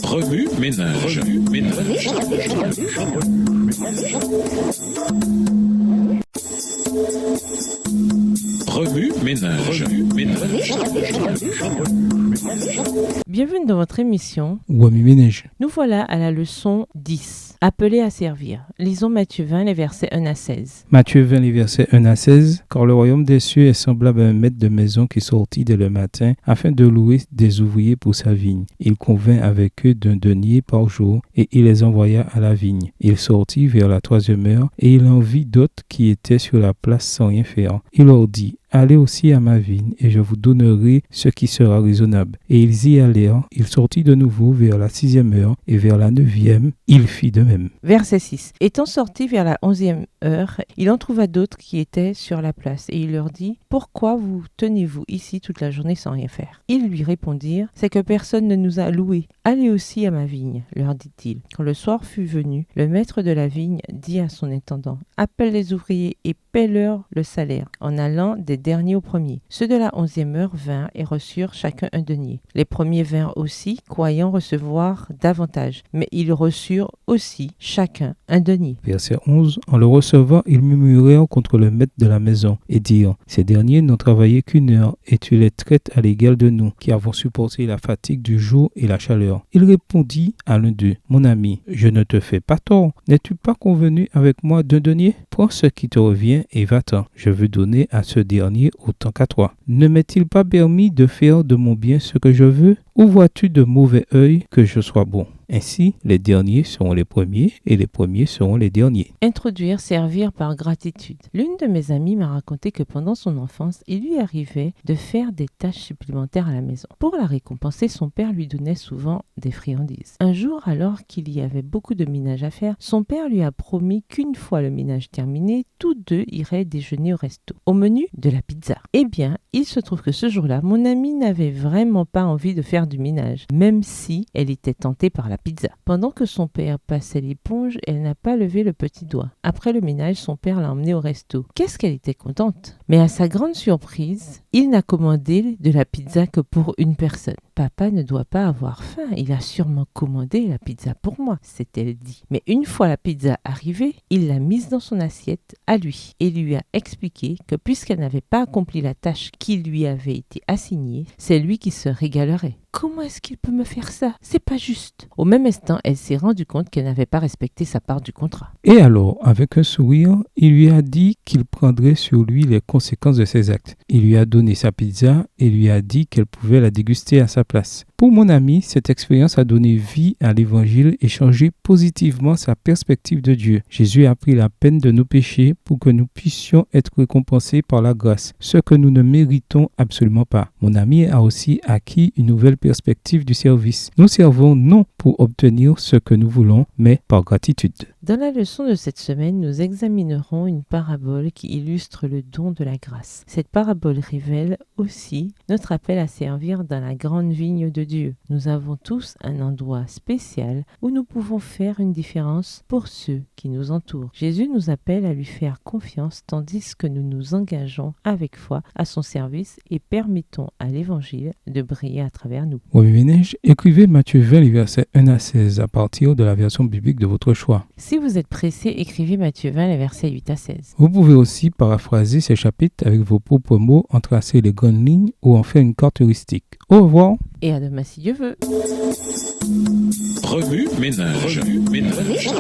Remue ménage. Remue ménage. Bienvenue dans votre émission. Remue ménage. Nous voilà à la leçon 10. Appelé à servir. Lisons Matthieu 20, les versets 1 à 16. Matthieu 20, les versets 1 à 16. Car le royaume des cieux est semblable à un maître de maison qui sortit dès le matin afin de louer des ouvriers pour sa vigne. Il convint avec eux d'un denier par jour et il les envoya à la vigne. Il sortit vers la 3e heure et il en vit d'autres qui étaient sur la place sans rien faire. Il leur dit: allez aussi à ma vigne, et je vous donnerai ce qui sera raisonnable. Et ils y allèrent. Il sortit de nouveau vers la 6e heure, et vers la 9e, il fit de même. Verset 6. Étant sorti vers la 11e heure, il en trouva d'autres qui étaient sur la place, et il leur dit: pourquoi vous tenez-vous ici toute la journée sans rien faire? Ils lui répondirent: c'est que personne ne nous a loués. Allez aussi à ma vigne, leur dit-il. Quand le soir fut venu, le maître de la vigne dit à son intendant: appelle les ouvriers et paie-leur le salaire, en allant des derniers aux premiers. Ceux de la 11e heure vinrent et reçurent chacun un denier. Les premiers vinrent aussi, croyant recevoir davantage, mais ils reçurent aussi chacun un denier. Verset 11. En le recevant, ils murmurèrent contre le maître de la maison et dirent: ces derniers n'ont travaillé qu'une heure, et tu les traites à l'égal de nous, qui avons supporté la fatigue du jour et la chaleur. Il répondit à l'un d'eux: mon ami, je ne te fais pas tort. N'es-tu pas convenu avec moi d'un denier? Prends ce qui te revient et va-t'en. Je veux donner à ce dernier autant qu'à toi. Ne m'est-il pas permis de faire de mon bien ce que je veux? Ou vois-tu de mauvais œil que je sois bon? Ainsi, les derniers seront les premiers et les premiers seront les derniers. Introduire, servir par gratitude. L'une de mes amies m'a raconté que pendant son enfance, il lui arrivait de faire des tâches supplémentaires à la maison. Pour la récompenser, son père lui donnait souvent des friandises. Un jour, alors qu'il y avait beaucoup de ménage à faire, son père lui a promis qu'une fois le ménage terminé, tous deux iraient déjeuner au resto. Au menu, de la pizza. Eh bien, il se trouve que ce jour-là, mon amie n'avait vraiment pas envie de faire du ménage, même si elle était tentée par la pizza. Pendant que son père passait l'éponge, elle n'a pas levé le petit doigt. Après le ménage, son père l'a emmenée au resto. Qu'est-ce qu'elle était contente! Mais à sa grande surprise, il n'a commandé de la pizza que pour une personne. Papa ne doit pas avoir faim, il a sûrement commandé la pizza pour moi, s'est-elle dit. Mais une fois la pizza arrivée, il l'a mise dans son assiette à lui et lui a expliqué que puisqu'elle n'avait pas accompli la tâche qui lui avait été assignée, c'est lui qui se régalerait. Comment est-ce qu'il peut me faire ça? C'est pas juste. Au même instant, elle s'est rendue compte qu'elle n'avait pas respecté sa part du contrat. Et alors, avec un sourire, il lui a dit qu'il prendrait sur lui les conséquences de ses actes. Il lui a donné sa pizza et lui a dit qu'elle pouvait la déguster à sa place. Pour mon ami, cette expérience a donné vie à l'évangile et changé positivement sa perspective de Dieu. Jésus a pris la peine de nos péchés pour que nous puissions être récompensés par la grâce, ce que nous ne méritons absolument pas. Mon ami a aussi acquis une nouvelle perspective du service. Nous servons non pour obtenir ce que nous voulons, mais par gratitude. Dans la leçon de cette semaine, nous examinerons une parabole qui illustre le don de la grâce. Cette parabole révèle aussi notre appel à servir dans la grande vigne de Dieu. Nous avons tous un endroit spécial où nous pouvons faire une différence pour ceux qui nous entourent. Jésus nous appelle à lui faire confiance tandis que nous nous engageons avec foi à son service et permettons à l'évangile de briller à travers nous. Remue ménage, écrivez Matthieu 20, les versets 1 à 16 à partir de la version biblique de votre choix. Si vous êtes pressé, écrivez Matthieu 20, les versets 8 à 16. Vous pouvez aussi paraphraser ces chapitres avec vos propres mots, en tracer les grandes lignes ou en faire une carte heuristique. Au revoir. Et à demain si Dieu veut. Remue ménage. Remue ménage.